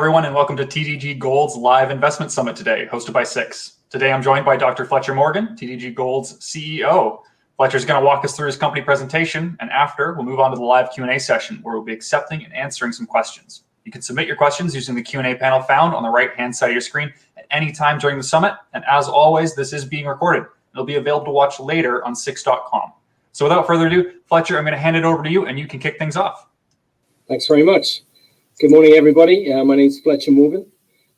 everyone, and welcome to TDG Gold's live investment summit today, hosted by Six. Today, I'm joined by Dr. Fletcher Morgan, TDG Gold's CEO. Fletcher's going to walk us through his company presentation, and after, we'll move on to the live Q&A session, where we'll be accepting and answering some questions. You can submit your questions using the Q&A panel found on the right-hand side of your screen at any time during the summit. And as always, this is being recorded. It'll be available to watch later on Six.com. So without further ado, Fletcher, I'm going to hand it over to you, and you can kick things off. Thanks very much. Good morning, everybody. My name is Fletcher Morgan.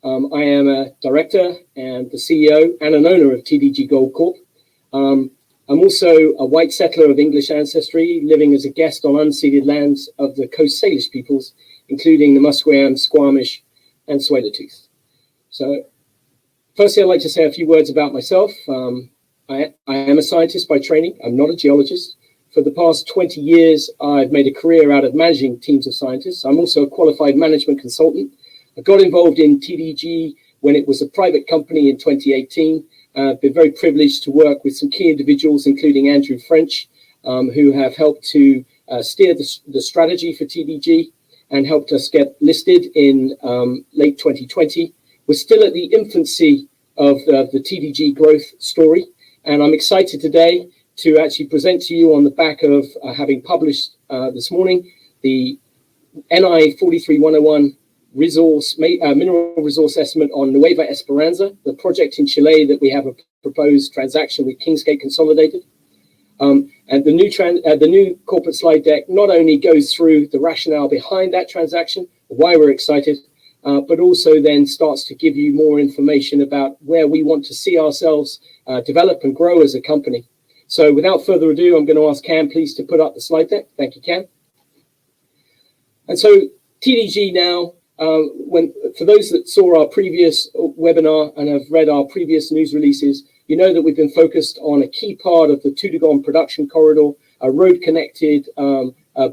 I am a director and the CEO and an owner of TDG Gold Corp. I'm also a white settler of English ancestry, living as a guest on unceded lands of the Coast Salish peoples, including the Musqueam, Squamish, and Tsleil-Waututh. So, firstly, I'd like to say a few words about myself. I am a scientist by training. I'm not a geologist. For the past 20 years, I've made a career out of managing teams of scientists. I'm also a qualified management consultant. I got involved in TDG when it was a private company in 2018. I've been very privileged to work with some key individuals, including Andrew French, who have helped to steer the strategy for TDG and helped us get listed in late 2020. We're still at the infancy of the TDG growth story, and I'm excited today to actually present to you on the back of having published this morning the NI 43-101 mineral resource estimate on Nueva Esperanza, the project in Chile that we have a proposed transaction with Kingsgate Consolidated. And the new corporate slide deck not only goes through the rationale behind that transaction, why we're excited, but also then starts to give you more information about where we want to see ourselves develop and grow as a company. So without further ado, I'm going to ask Cam, please, to put up the slide deck. Thank you, Cam. And so TDG now, for those that saw our previous webinar and have read our previous news releases, you know that we've been focused on a key part of the Tudagon production corridor, a road-connected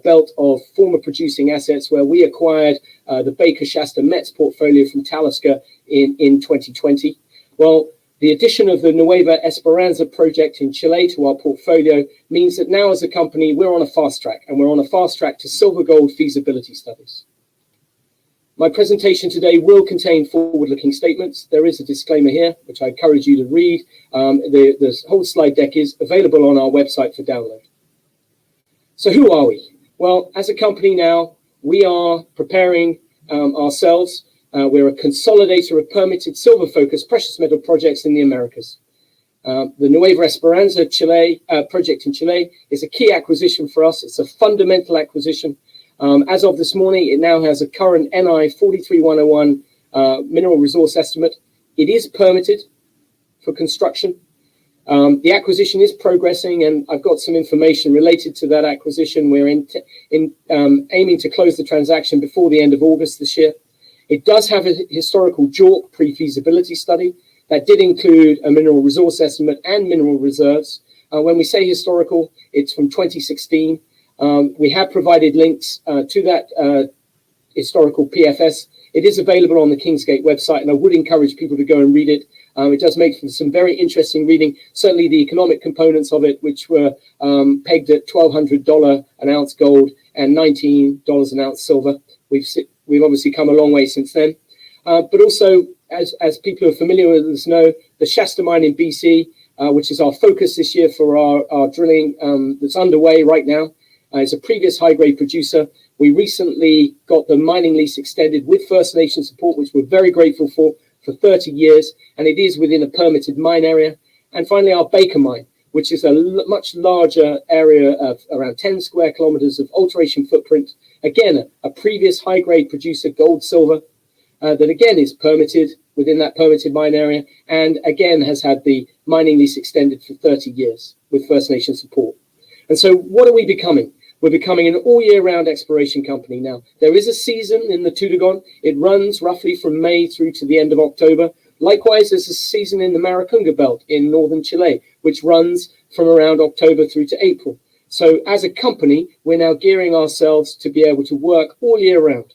belt of former producing assets where we acquired the Baker-Shasta-Mets portfolio from Talisker in 2020. Well, the addition of the Nueva Esperanza project in Chile to our portfolio means that now as a company, we're on a fast track, and we're on a fast track to silver gold feasibility studies. My presentation today will contain forward-looking statements. There is a disclaimer here, which I encourage you to read. The whole slide deck is available on our website for download. So who are we? Well, as a company now, we are preparing ourselves. We're a consolidator of permitted silver-focused precious metal projects in the Americas. The Nueva Esperanza Chile project in Chile is a key acquisition for us. It's a fundamental acquisition. As of this morning, it now has a current NI 43-101 mineral resource estimate. It is permitted for construction. The acquisition is progressing, and I've got some information related to that acquisition. We're aiming to close the transaction before the end of August this year. It does have a historical JORC pre-feasibility study that did include a mineral resource estimate and mineral reserves. When we say historical, it's from 2016. We have provided links to that historical PFS. It is available on the Kingsgate website, and I would encourage people to go and read it. It does make for some very interesting reading, certainly the economic components of it, which were pegged at $1,200 an ounce gold and $19 an ounce silver. We've obviously come a long way since then. But also, as people who are familiar with us know, the Shasta mine in BC, which is our focus this year for our drilling that's underway right now, is a previous high-grade producer. We recently got the mining lease extended with First Nation support, which we're very grateful for 30 years, and it is within a permitted mine area. And finally, our Baker mine, which is a much larger area of around 10 square kilometers of alteration footprint. Again, a previous high-grade producer, gold, silver, that again is permitted within that permitted mine area, and again has had the mining lease extended for 30 years with First Nation support. And so what are we becoming? We're becoming an all-year-round exploration company now. There is a season in the Tudagon. It runs roughly from May through to the end of October. Likewise, there's a season in the Maricunga Belt in northern Chile, which runs from around October through to April. So as a company, we're now gearing ourselves to be able to work all year round.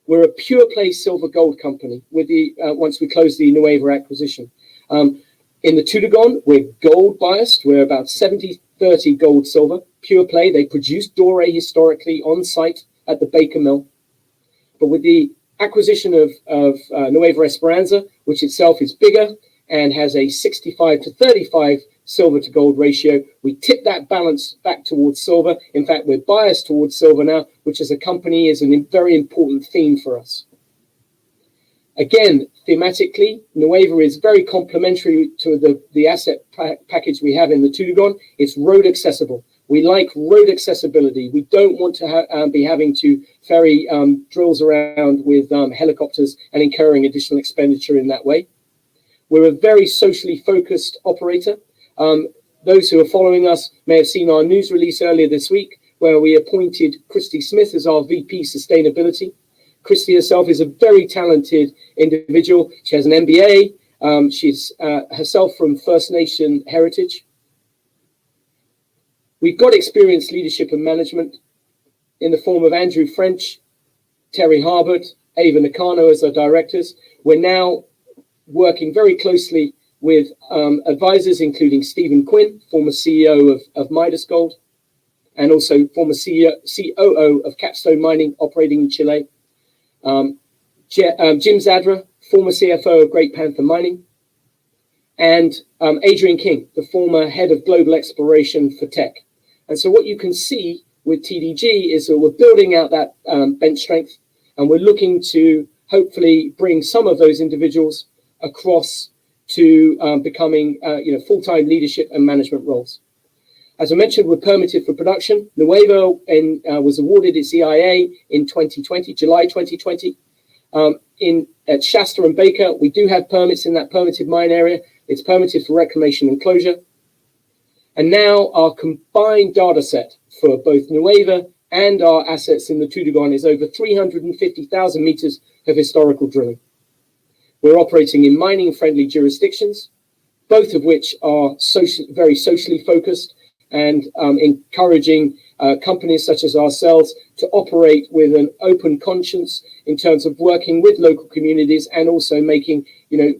We're a pure play silver gold company with once we close the Nueva acquisition. In the Tudagon, we're gold biased. We're about 70-30 gold silver, pure play. They produce doré historically on site at the Baker mill. But with the acquisition of Nueva Esperanza, which itself is bigger and has a 65 to 35 silver to gold ratio. We tip that balance back towards silver. In fact, we're biased towards silver now, which as a company is a very important theme for us. Again, thematically, Nueva is very complementary to the asset package we have in the Tudagon. It's road accessible. We like road accessibility. We don't want to be having to ferry drills around with helicopters and incurring additional expenditure in that way. We're a very socially focused operator. Those who are following us may have seen our news release earlier this week, where we appointed Christy Smith as our VP Sustainability. Christy herself is a very talented individual. She has an MBA. She's herself from First Nation heritage. We've got experienced leadership and management in the form of Andrew French, Terry Harbert, Ava Nakano as our directors. We're now working very closely with advisors, including Stephen Quinn, former CEO of Midas Gold, and also former COO of Capstone Mining operating in Chile. Jim Zadra, former CFO of Great Panther Mining, and Adrian King, the former head of global exploration for Teck. And so what you can see with TDG is that we're building out that bench strength, and we're looking to hopefully bring some of those individuals across to becoming full-time leadership and management roles. As I mentioned, we're permitted for production. Nueva was awarded its EIA in 2020, July 2020. At Shasta and Baker, we do have permits in that permitted mine area. It's permitted for reclamation and closure. And now our combined data set for both Nueva and our assets in the Tudagon is over 350,000 meters of historical drilling. We're operating in mining-friendly jurisdictions, both of which are very socially focused and encouraging companies such as ourselves to operate with an open conscience in terms of working with local communities and also making,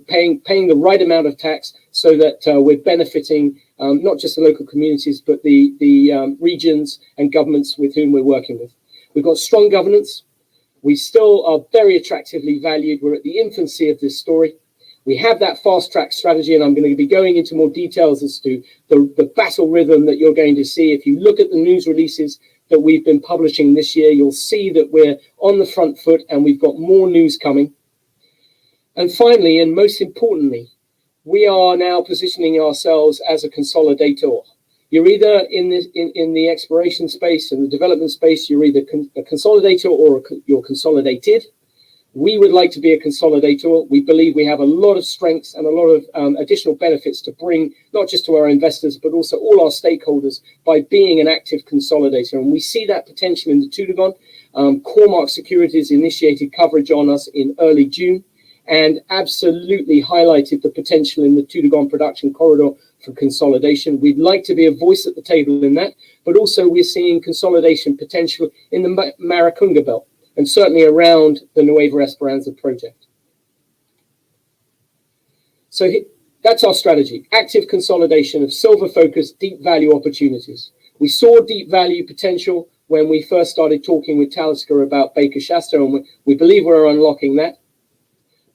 paying the right amount of tax so that we're benefiting not just the local communities, but the regions and governments with whom we're working with. We've got strong governance. We still are very attractively valued. We're at the infancy of this story. We have that fast track strategy, and I'm going to be going into more details as to the battle rhythm that you're going to see. If you look at the news releases that we've been publishing this year, you'll see that we're on the front foot and we've got more news coming. And finally, and most importantly, we are now positioning ourselves as a consolidator. You're either in the exploration space and the development space, you're either a consolidator or you're consolidated. We would like to be a consolidator. We believe we have a lot of strengths and a lot of additional benefits to bring, not just to our investors, but also all our stakeholders by being an active consolidator. And we see that potential in the Tudagon. Cormark Securities initiated coverage on us in early June and absolutely highlighted the potential in the Tudagon production corridor for consolidation. We'd like to be a voice at the table in that, but also we're seeing consolidation potential in the Maricunga Belt, and certainly around the Nueva Esperanza project. So that's our strategy, active consolidation of silver-focused deep value opportunities. We saw deep value potential when we first started talking with Talisker about Baker-Shasta, and we believe we're unlocking that.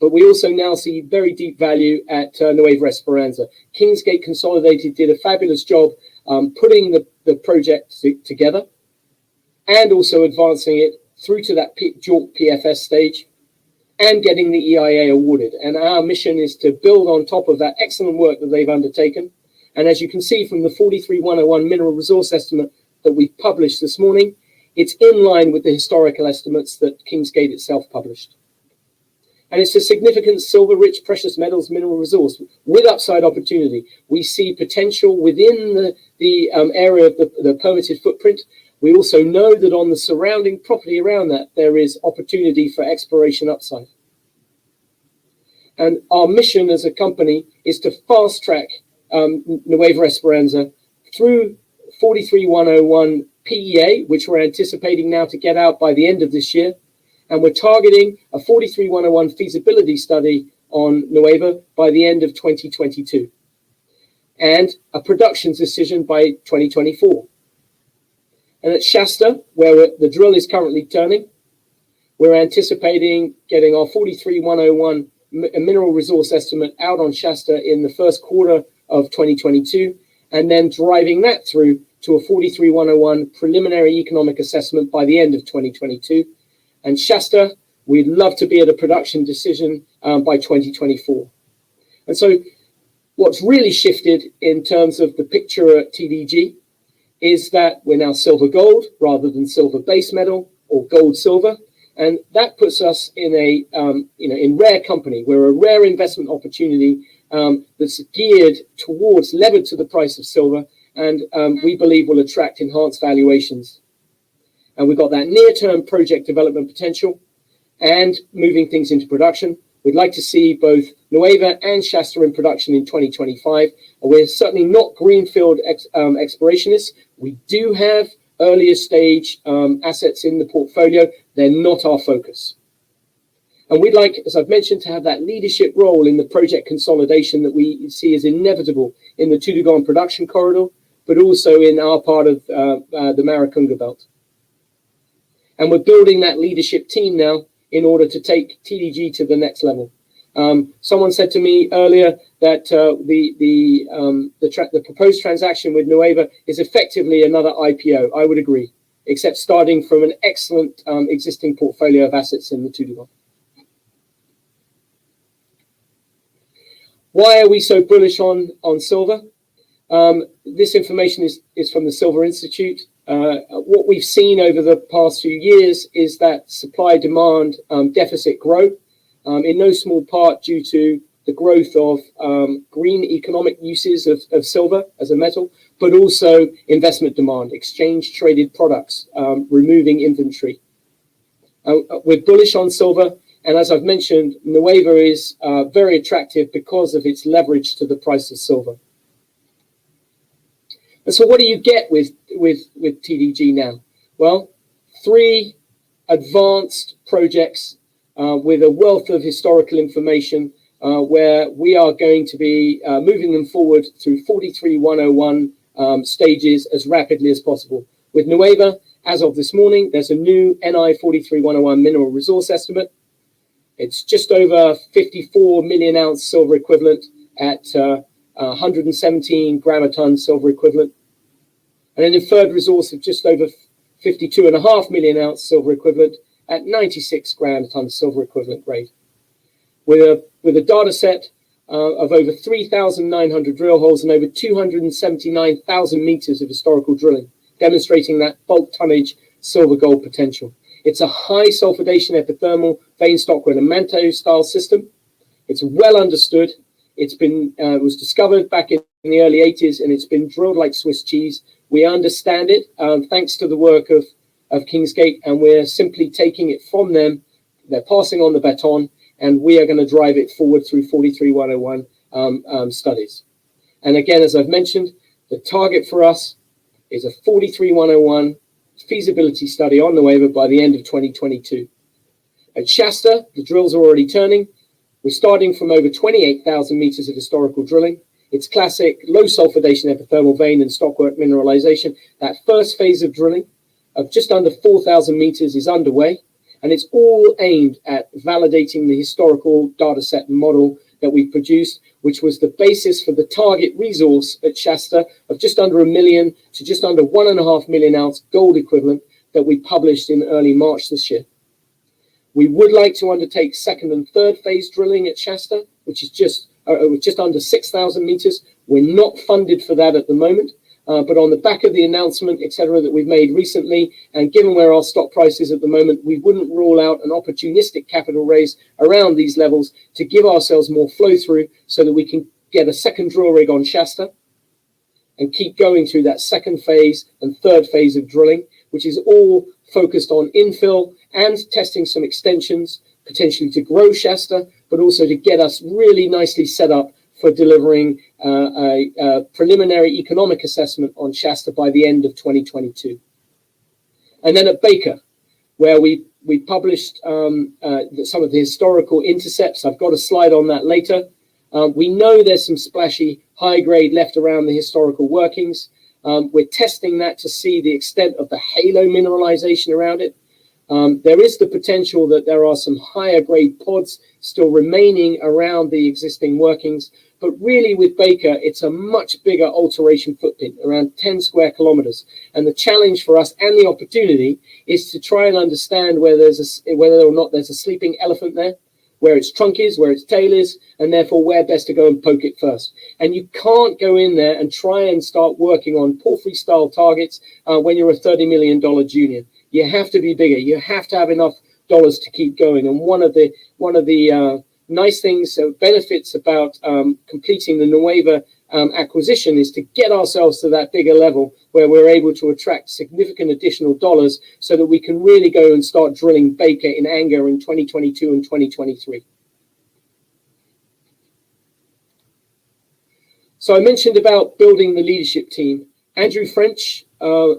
But we also now see very deep value at Nueva Esperanza. Kingsgate Consolidated did a fabulous job putting the project together and also advancing it through to that JORC PFS stage and getting the EIA awarded. And our mission is to build on top of that excellent work that they've undertaken. And as you can see from the 43101 mineral resource estimate that we published this morning, it's in line with the historical estimates that Kingsgate itself published. And it's a significant silver-rich precious metals mineral resource with upside opportunity. We see potential within the area of the permitted footprint. We also know that on the surrounding property around that, there is opportunity for exploration upside. And our mission as a company is to fast-track Nueva Esperanza through 43101 PEA, which we're anticipating now to get out by the end of this year. And we're targeting a 43101 feasibility study on Nueva by the end of 2022 and a production decision by 2024. And at Shasta, where the drill is currently turning, we're anticipating getting our 43101 mineral resource estimate out on Shasta in the first quarter of 2022, and then driving that through to a 43101 preliminary economic assessment by the end of 2022. And Shasta, we'd love to be at a production decision by 2024. And so what's really shifted in terms of the picture at TDG is that we're now silver gold rather than silver base metal or gold silver. And that puts us in a, in rare company. We're a rare investment opportunity that's geared towards, levered to the price of silver, and we believe will attract enhanced valuations. And we've got that near-term project development potential and moving things into production. We'd like to see both Nueva and Shasta in production in 2025. We're certainly not greenfield explorationists. We do have earlier stage assets in the portfolio. They're not our focus. And we'd like, as I've mentioned, to have that leadership role in the project consolidation that we see as inevitable in the Tudugon production corridor, but also in our part of the Maricunga belt. And we're building that leadership team now in order to take TDG to the next level. Someone said to me earlier that the proposed transaction with Nueva is effectively another IPO. I would agree, except starting from an excellent existing portfolio of assets in the Tudugon. Why are we so bullish on silver? This information is from the Silver Institute. What we've seen over the past few years is that supply-demand deficit grow, in no small part due to the growth of green economic uses of silver as a metal, but also investment demand, exchange-traded products, removing inventory. We're bullish on silver, and as I've mentioned, Nueva is very attractive because of its leverage to the price of silver. And so what do you get with TDG now? Well, 3 advanced projects with a wealth of historical information where we are going to be moving them forward through 43101 stages as rapidly as possible. With Nueva, as of this morning, there's a new NI 43101 mineral resource estimate. It's just over 54 million ounce silver equivalent at 117 gram a ton silver equivalent. And an inferred resource of just over 52.5 million ounce silver equivalent at 96 gram a ton silver equivalent grade. With a data set of over 3,900 drill holes and over 279,000 meters of historical drilling, demonstrating that bulk tonnage silver gold potential. It's a high sulfidation epithermal vein stockwork and manto style system. It's well understood. It's been was discovered back in the early 80s, and it's been drilled like Swiss cheese. We understand it thanks to the work of Kingsgate, and we're simply taking it from them. They're passing on the baton, and we are going to drive it forward through 43101 studies. And again, as I've mentioned, the target for us is a 43101 feasibility study on Nueva by the end of 2022. At Shasta, the drills are already turning. We're starting from over 28,000 meters of historical drilling. It's classic low sulfidation epithermal vein and stockwork mineralization. That first phase of drilling of just under 4,000 meters is underway, and it's all aimed at validating the historical data set and model that we produced, which was the basis for the target resource at Shasta of just under 1 million to just under 1.5 million ounce gold equivalent that we published in early March this year. We would like to undertake second and third phase drilling at Shasta, which is just under 6,000 meters. We're not funded for that at the moment, but on the back of the announcement, etc., that we've made recently, and given where our stock price is at the moment, we wouldn't rule out an opportunistic capital raise around these levels to give ourselves more flow through so that we can get a second drill rig on Shasta and keep going through that second phase and third phase of drilling, which is all focused on infill and testing some extensions, potentially to grow Shasta, but also to get us really nicely set up for delivering a preliminary economic assessment on Shasta by the end of 2022. And then at Baker, where we published some of the historical intercepts. I've got a slide on that later. We know there's some splashy high grade left around the historical workings. We're testing that to see the extent of the halo mineralization around it. There is the potential that there are some higher grade pods still remaining around the existing workings, but really with Baker, it's a much bigger alteration footprint, around 10 square kilometers. And the challenge for us and the opportunity is to try and understand whether or not there's a sleeping elephant there, where its trunk is, where its tail is, and therefore where best to go and poke it first. And you can't go in there and try and start working on porphyry style targets when you're a $30 million junior. You have to be bigger. You have to have enough dollars to keep going. And one of the nice things, benefits about completing the Nueva acquisition is to get ourselves to that bigger level where we're able to attract significant additional dollars so that we can really go and start drilling Baker in anger in 2022 and 2023. So I mentioned about building the leadership team. Andrew French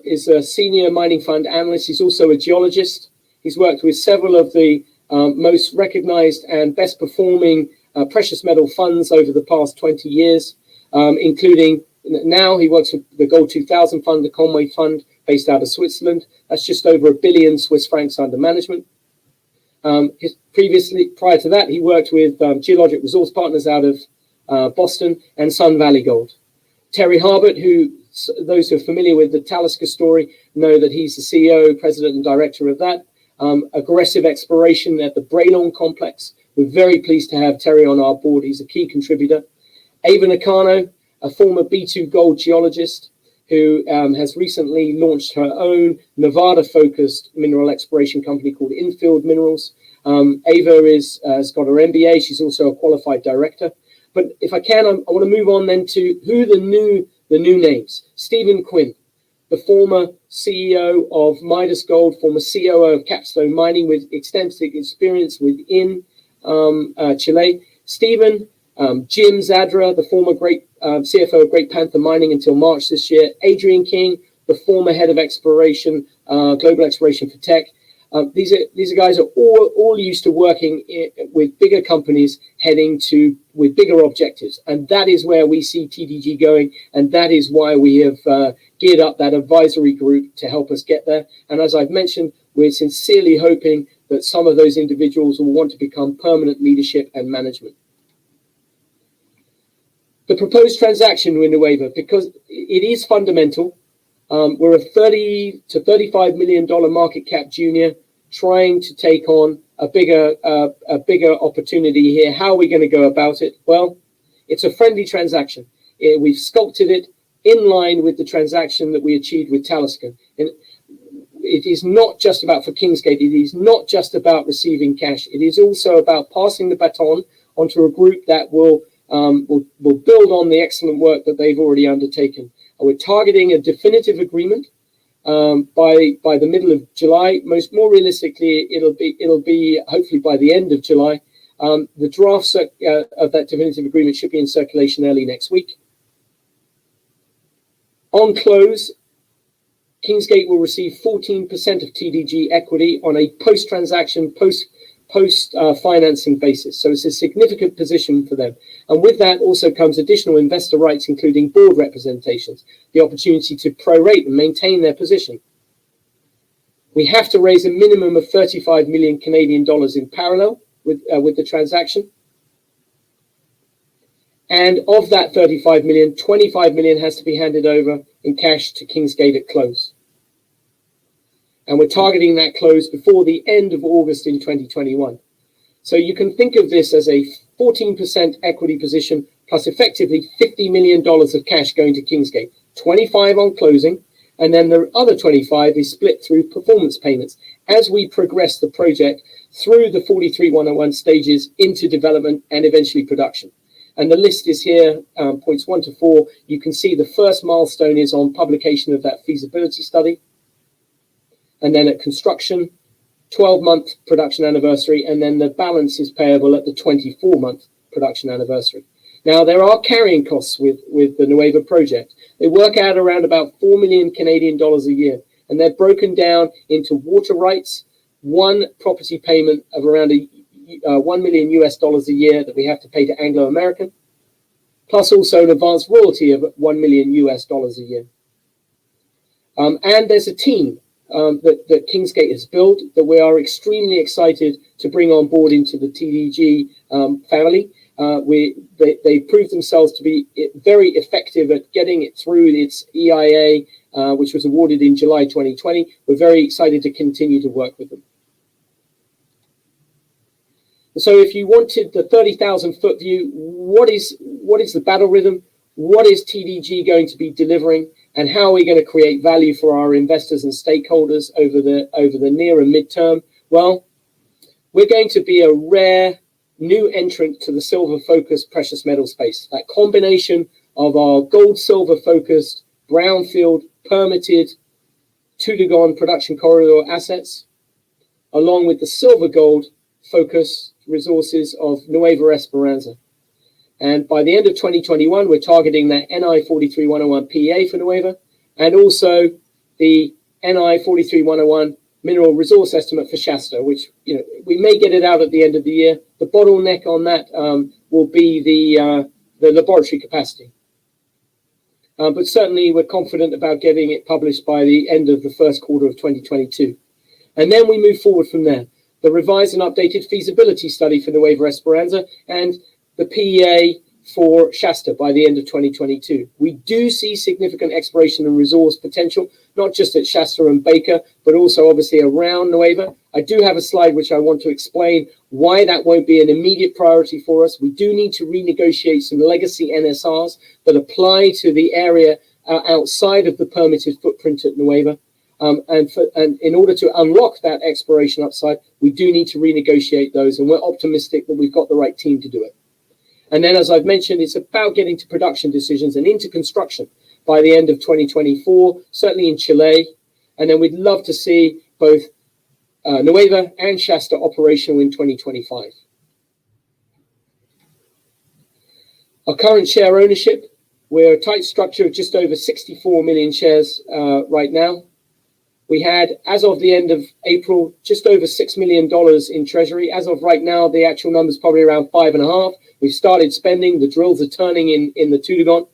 is a senior mining fund analyst. He's also a geologist. He's worked with several of the most recognized and best performing precious metal funds over the past 20 years, including now he works with the Gold 2000 Fund, the Conway Fund, based out of Switzerland. That's just over £1 billion Swiss francs under management. Prior to that, he worked with Geologic Resource Partners out of Boston and Sun Valley Gold. Terry Harbert, who those who are familiar with the Talisker story know that he's the CEO, president, and director of that. Aggressive exploration at the Braylon complex. We're very pleased to have Terry on our board. He's a key contributor. Ava Nakano, a former B2 Gold geologist who has recently launched her own Nevada-focused mineral exploration company called Infield Minerals. Ava has got her MBA. She's also a qualified director. But if I can, I want to move on then to who the new names. Stephen Quinn, the former CEO of Midas Gold, former COO of Capstone Mining with extensive experience within Chile. Stephen, Jim Zadra, the former great CFO of Great Panther Mining until March this year. Adrian King, the former head of exploration, global exploration for Teck. These are guys are all used to working with bigger companies with bigger objectives. And that is where we see TDG going. And that is why we have geared up that advisory group to help us get there. And as I've mentioned, we're sincerely hoping that some of those individuals will want to become permanent leadership and management. The proposed transaction with Nueva, because it is fundamental. We're a $30 to $35 million market cap junior trying to take on a bigger opportunity here. How are we going to go about it? Well, it's a friendly transaction. We've sculpted it in line with the transaction that we achieved with Talisker. And it is not just about, for Kingsgate, it is not just about receiving cash. It is also about passing the baton onto a group that will build on the excellent work that they've already undertaken. We're targeting a definitive agreement by the middle of July. More realistically, it'll be hopefully by the end of July. The drafts of that definitive agreement should be in circulation early next week. On close, Kingsgate will receive 14% of TDG equity on a post-transaction, post-financing basis. So it's a significant position for them. And with that also comes additional investor rights, including board representations, the opportunity to prorate and maintain their position. We have to raise a minimum of 35 million Canadian dollars in parallel with the transaction. And of that 35 million, 25 million has to be handed over in cash to Kingsgate at close. And we're targeting that close before the end of August in 2021. So you can think of this as a 14% equity position plus effectively $50 million of cash going to Kingsgate, 25 on closing, and then the other 25 is split through performance payments as we progress the project through the 43-101 stages into development and eventually production. And the list is here, points 1 to 4. You can see the first milestone is on publication of that feasibility study. And then at construction, 12-month production anniversary, and then the balance is payable at the 24-month production anniversary. Now, there are carrying costs with the Nueva project. They work out around about 4 million Canadian dollars a year, and they're broken down into water rights, one property payment of around $1 million US a year that we have to pay to Anglo American, plus also an advanced royalty of $1 million US a year. And there's a team that Kingsgate has built that we are extremely excited to bring on board into the TDG family. They proved themselves to be very effective at getting it through its EIA, which was awarded in July 2020. We're very excited to continue to work with them. So if you wanted the 30,000-foot view, what is the battle rhythm? What is TDG going to be delivering? And how are we going to create value for our investors and stakeholders over the near and midterm? Well, we're going to be a rare new entrant to the silver-focused precious metal space. That combination of our gold-silver focused, brownfield, permitted, two-to-one production corridor assets, along with the silver-gold focus resources of Nueva Esperanza. And by the end of 2021, we're targeting that NI 43101 PEA for Nueva, and also the NI 43101 mineral resource estimate for Shasta, which, you know, we may get it out at the end of the year. The bottleneck on that will be the laboratory capacity. But certainly we're confident about getting it published by the end of the first quarter of 2022. And then we move forward from there. The revised and updated feasibility study for Nueva Esperanza and the PEA for Shasta by the end of 2022. We do see significant exploration and resource potential, not just at Shasta and Baker, but also obviously around Nueva. I do have a slide which I want to explain why that won't be an immediate priority for us. We do need to renegotiate some legacy NSRs that apply to the area outside of the permitted footprint at Nueva. And in order to unlock that exploration upside, we do need to renegotiate those, and we're optimistic that we've got the right team to do it. And then, as I've mentioned, it's about getting to production decisions and into construction by the end of 2024, certainly in Chile. And then we'd love to see both Nueva and Shasta operational in 2025. Our current share ownership, we're a tight structure of just over 64 million shares right now. We had, as of the end of April, just over $6 million in treasury. As of right now, the actual number is probably around 5.5. We've started spending. The drills are turning in the Tudagon.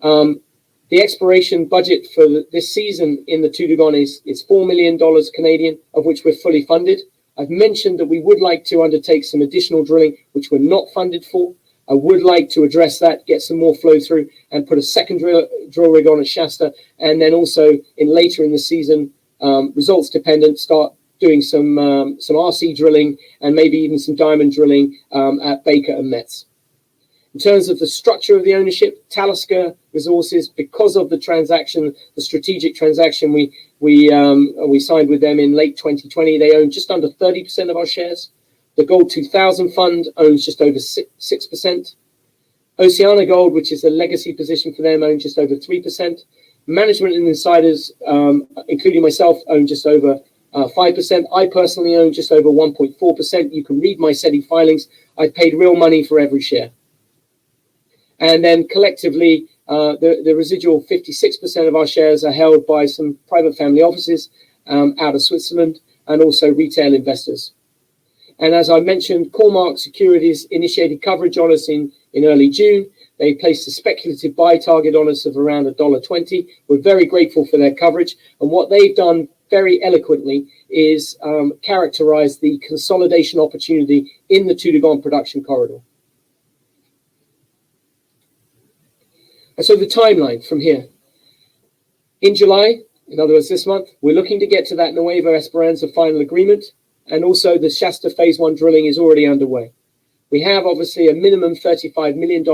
The exploration budget for this season in the Tudagon is $4 million Canadian, of which we're fully funded. I've mentioned that we would like to undertake some additional drilling, which we're not funded for. I would like to address that, get some more flow through, and put a second drill rig on at Shasta, and then also later in the season, results dependent, start doing some RC drilling and maybe even some diamond drilling at Baker-Shasta-Mets. In terms of the structure of the ownership, Talisker Resources, because of the transaction, the strategic transaction we signed with them in late 2020, they own just under 30% of our shares. The Gold 2000 fund owns just over 6%. Oceana Gold, which is a legacy position for them, owns just over 3%. Management and insiders, including myself, own just over 5%. I personally own just over 1.4%. You can read my SETI filings. I paid real money for every share. And then collectively, the residual 56% of our shares are held by some private family offices out of Switzerland and also retail investors. And as I mentioned, Cormark Securities initiated coverage on us in early June. They placed a speculative buy target on us of around $1.20. We're very grateful for their coverage. And what they've done very eloquently is characterize the consolidation opportunity in the Tudagon production corridor. And so the timeline from here. In July, in other words this month, we're looking to get to that Nueva Esperanza final agreement. And also the Shasta Phase 1 drilling is already underway. We have obviously a minimum $35 million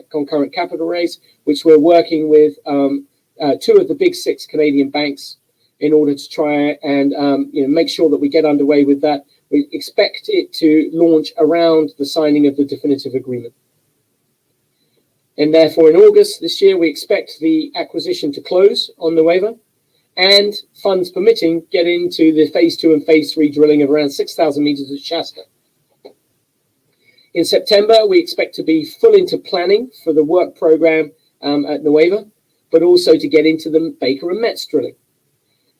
concurrent capital raise, which we're working with two of the big six Canadian banks in order to try and make sure that we get underway with that. We expect it to launch around the signing of the definitive agreement. And therefore, in August this year, we expect the acquisition to close on Nueva and, funds permitting, get into the Phase 2 and Phase 3 drilling of around 6,000 meters at Shasta. In September, we expect to be full into planning for the work program at Nueva, but also to get into the Baker-Shasta-Mets drilling.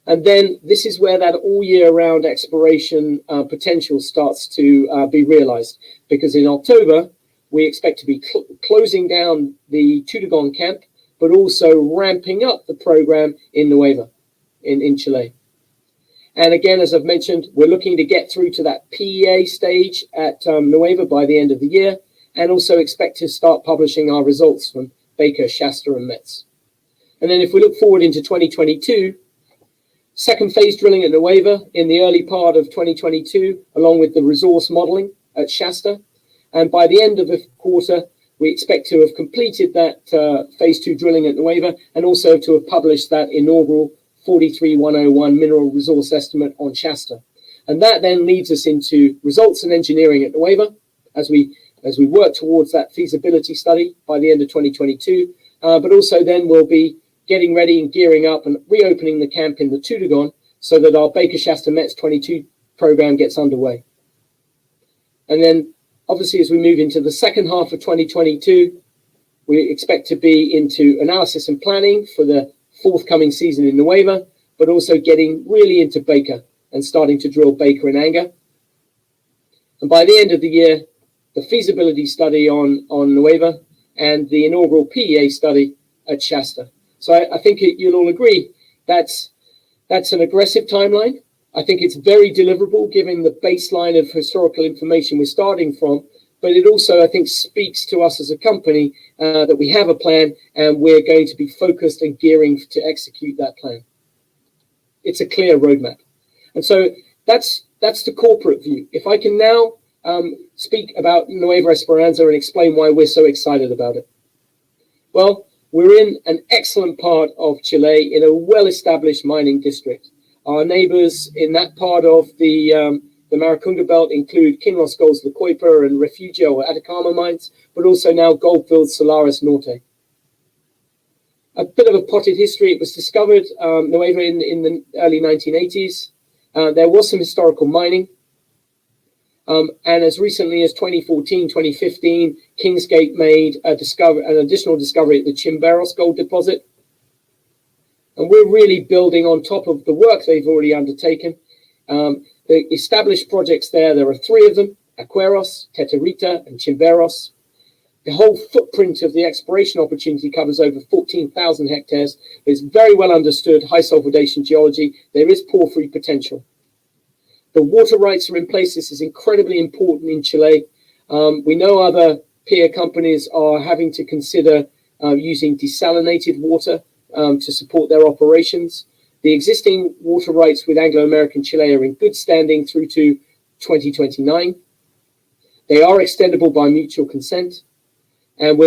And then this is where that all year round exploration potential starts to be realized, because in October, we expect to be closing down the Tudagon camp, but also ramping up the program in Nueva, in Chile. And again, as I've mentioned, we're looking to get through to that PEA stage at Nueva by the end of the year, and also expect to start publishing our results from Baker-Shasta-Mets. And then if we look forward into 2022, second phase drilling at Nueva in the early part of 2022, along with the resource modeling at Shasta. And by the end of the quarter, we expect to have completed that phase 2 drilling at Nueva, and also to have published that inaugural 43101 mineral resource estimate on Shasta. And that then leads us into results and engineering at Nueva as we work towards that feasibility study by the end of 2022. But also then we'll be getting ready and gearing up and reopening the camp in the Tutagon so that our Baker-Shasta-Mets 22 program gets underway. And then obviously as we move into the second half of 2022, we expect to be into analysis and planning for the forthcoming season in Nueva, but also getting really into Baker and starting to drill Baker and Anga. And by the end of the year, the feasibility study on Nueva and the inaugural PEA study at Shasta. So I think you'll all agree that's an aggressive timeline. I think it's very deliverable given the baseline of historical information we're starting from, but it also, I think, speaks to us as a company that we have a plan and we're going to be focused and gearing to execute that plan. It's a clear roadmap. And so that's the corporate view. If I can now speak about Nueva Esperanza and explain why we're so excited about it. Well, we're in an excellent part of Chile in a well-established mining district. Our neighbors in that part of the Maricunga belt include Kinross Gold's La Coipa and Refugio or Atacama mines, but also now Goldfields Solaris Norte. A bit of a potted history. It was discovered Nueva in the early 1980s. There was some historical mining. And as recently as 2014, 2015, Kingsgate made an additional discovery at the Chimberos gold deposit. And we're really building on top of the work they've already undertaken. The established projects there are 3 of them: Aqueros, Teterita, and Chimberos. The whole footprint of the exploration opportunity covers over 14,000 hectares. It's very well understood high sulfidation geology. There is porphyry potential. The water rights are in place. This is incredibly important in Chile. We know other peer companies are having to consider using desalinated water to support their operations. The existing water rights with Anglo-American Chile are in good standing through to 2029. They are extendable by mutual consent. And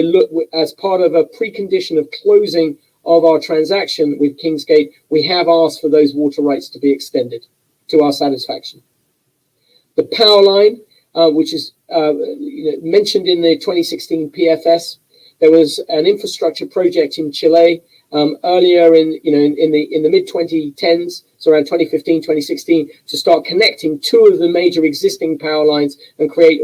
as part of a precondition of closing of our transaction with Kingsgate, we have asked for those water rights to be extended to our satisfaction. The power line, which is mentioned in the 2016 PFS, there was an infrastructure project in Chile earlier in the mid 2010s, so around 2015, 2016, to start connecting 2 of the major existing power lines and create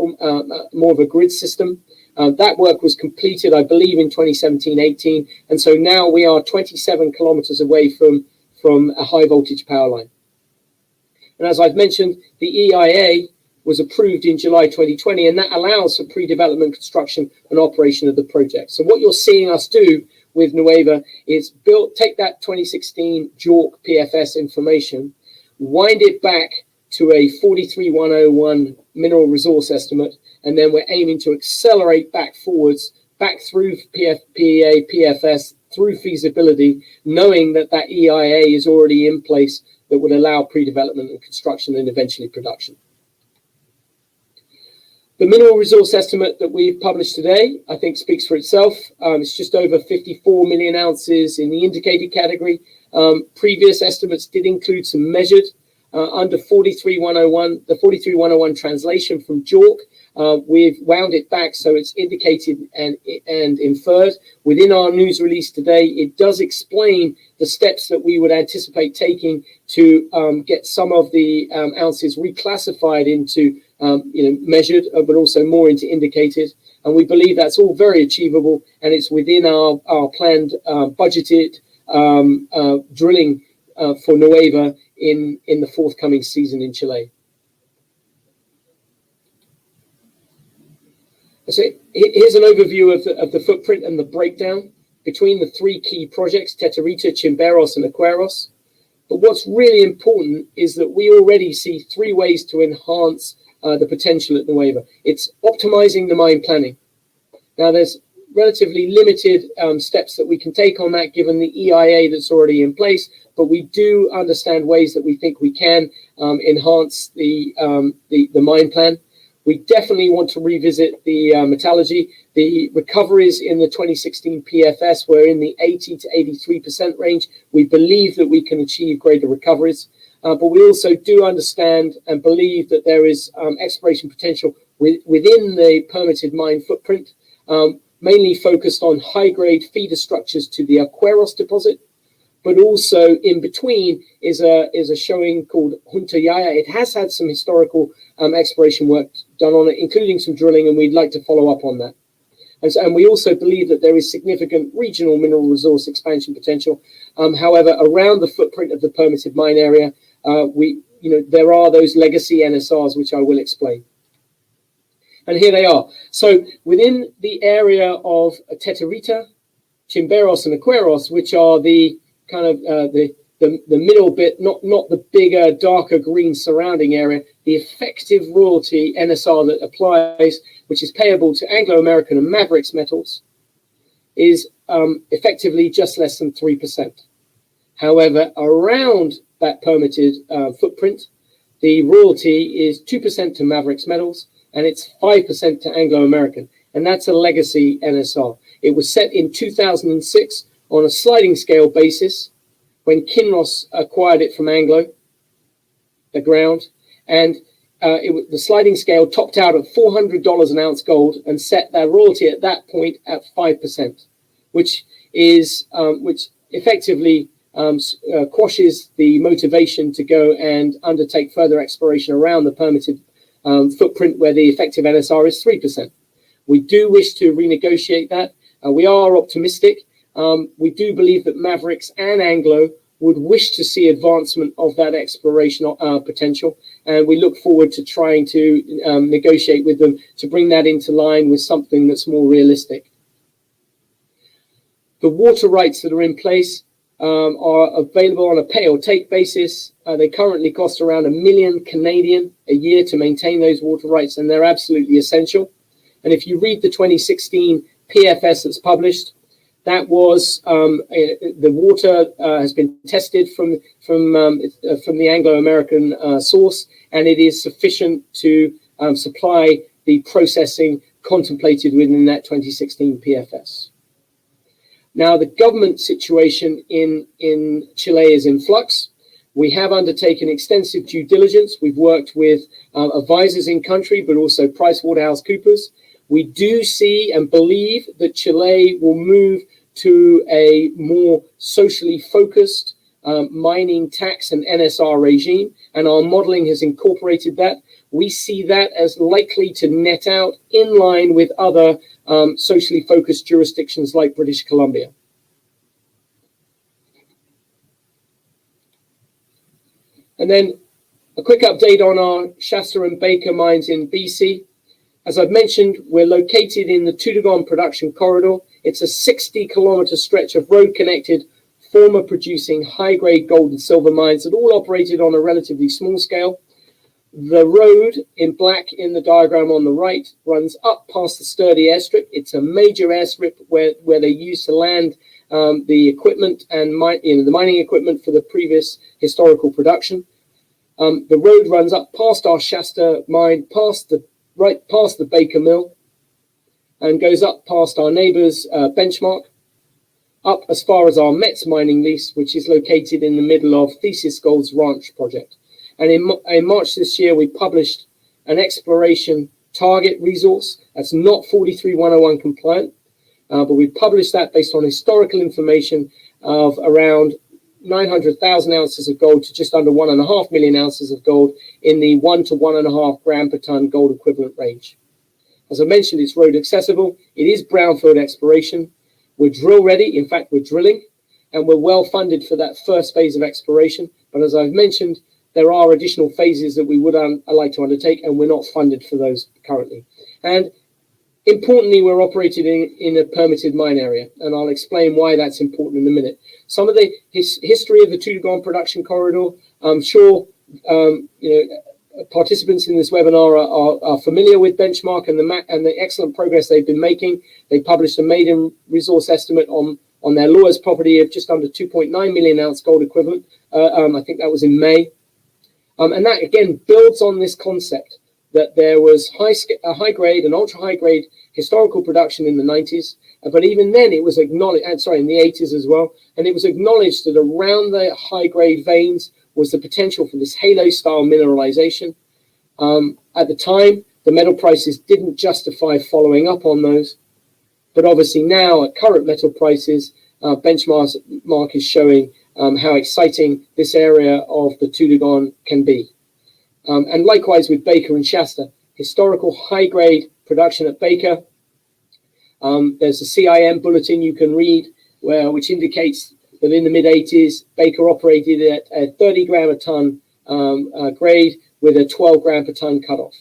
more of a grid system. That work was completed, I believe, in 2017-18, and so now we are 27 kilometers away from a high voltage power line. And as I've mentioned, the EIA was approved in July 2020, and that allows for pre-development construction and operation of the project. So what you're seeing us do with Nueva is take that 2016 JORC PFS information, wind it back to a 43101 mineral resource estimate, and then we're aiming to accelerate back through PEA, PFS, through feasibility, knowing that EIA is already in place that would allow pre-development and construction and eventually production. The mineral resource estimate that we've published today, I think, speaks for itself. It's just over 54 million ounces in the indicated category. Previous estimates did include some measured under 43101, the 43101 translation from JORC. We've wound it back so it's indicated and inferred. Within our news release today, it does explain the steps that we would anticipate taking to get some of the ounces reclassified into measured, but also more into indicated. And we believe that's all very achievable, and it's within our planned budgeted drilling for Nueva in the forthcoming season in Chile. So here's an overview of the footprint and the breakdown between the 3 key projects, Teterita, Chimberos, and Aqueros. But what's really important is that we already see 3 ways to enhance the potential at Nueva. It's optimizing the mine planning. Now, there's relatively limited steps that we can take on that given the EIA that's already in place, but we do understand ways that we think we can enhance the mine plan. We definitely want to revisit the metallurgy. The recoveries in the 2016 PFS were in the 80 to 83% range. We believe that we can achieve greater recoveries, but we also do understand and believe that there is exploration potential within the permitted mine footprint, mainly focused on high-grade feeder structures to the Aqueros deposit, but also in between is a showing called Huntayaya. It has had some historical exploration work done on it, including some drilling, and we'd like to follow up on that. And we also believe that there is significant regional mineral resource expansion potential. However, around the footprint of the permitted mine area, there are those legacy NSRs, which I will explain. And here they are. So within the area of Teterita, Chimberos, and Aqueros, which are the kind of the middle bit, not the bigger, darker green surrounding area, the effective royalty NSR that applies, which is payable to Anglo-American and Mavericks metals, is effectively just less than 3%. However, around that permitted footprint, the royalty is 2% to Mavericks metals, and it's 5% to Anglo-American, and that's a legacy NSR. It was set in 2006 on a sliding scale basis when Kinross acquired it from Anglo, the ground, and the sliding scale topped out at $400 an ounce gold and set their royalty at that point at 5%, which effectively quashes the motivation to go and undertake further exploration around the permitted footprint where the effective NSR is 3%. We do wish to renegotiate that. We are optimistic. We do believe that Mavericks and Anglo would wish to see advancement of that exploration potential, and we look forward to trying to negotiate with them to bring that into line with something that's more realistic. The water rights that are in place are available on a pay or take basis. They currently cost around $1 million Canadian a year to maintain those water rights, and they're absolutely essential. And if you read the 2016 PFS that's published, that was the water has been tested from the Anglo-American source, and it is sufficient to supply the processing contemplated within that 2016 PFS. Now, the government situation in Chile is in flux. We have undertaken extensive due diligence. We've worked with advisors in country, but also PricewaterhouseCoopers. We do see and believe that Chile will move to a more socially focused mining tax and NSR regime, and our modeling has incorporated that. We see that as likely to net out in line with other socially focused jurisdictions like British Columbia. And then a quick update on our Shasta and Baker mines in BC. As I've mentioned, we're located in the Tudagon production corridor. It's a 60-kilometer stretch of road-connected, former producing high-grade gold and silver mines that all operated on a relatively small scale. The road in black in the diagram on the right runs up past the sturdy airstrip. It's a major airstrip where they used to land the equipment and the mining equipment for the previous historical production. The road runs up past our Shasta mine, right past the Baker mill, and goes up past our neighbour's Benchmark, up as far as our Mets mining lease, which is located in the middle of Thesis Gold's Ranch project. And in March this year, we published an exploration target resource that's not 43-101 compliant, but we published that based on historical information of around 900,000 ounces of gold to just under 1.5 million ounces of gold in the 1 to 1.5 gram per ton gold equivalent range. As I mentioned, it's road accessible. It is brownfield exploration. We're drill ready. In fact, we're drilling, and we're well funded for that first phase of exploration. But as I've mentioned, there are additional phases that we would like to undertake, and we're not funded for those currently. And Importantly, we're operating in a permitted mine area, and I'll explain why that's important in a minute. Some of the history of the Toodoggone production corridor, I'm sure participants in this webinar are familiar with Benchmark and the excellent progress they've been making. They published a maiden resource estimate on their lawyer's property of just under 2.9 million ounce gold equivalent. I think that was in May. And that, again, builds on this concept that there was high grade and ultra high grade historical production in the 90s, but even then it was acknowledged, in the 80s as well, and it was acknowledged that around the high grade veins was the potential for this halo style mineralization. At the time, the metal prices didn't justify following up on those, but obviously now at current metal prices, Benchmark is showing how exciting this area of the Toodoggone can be. And likewise with Baker and Shasta, historical high-grade production at Baker. There's a CIM bulletin you can read which indicates that in the mid-80s, Baker operated at a 30 gram a ton grade with a 12 gram per ton cutoff.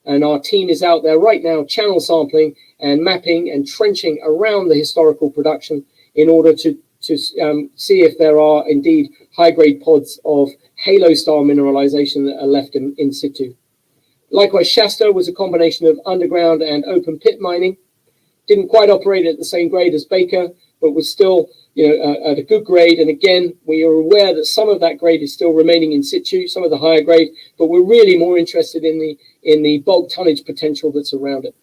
And our team is out there right now channel sampling and mapping and trenching around the historical production in order to see if there are indeed high-grade pods of halo-style mineralization that are left in situ. Likewise, Shasta was a combination of underground and open pit mining. Didn't quite operate at the same grade as Baker, but was still at a good grade. And again, we are aware that some of that grade is still remaining in situ, some of the higher grade, but we're really more interested in the bulk tonnage potential that's around it.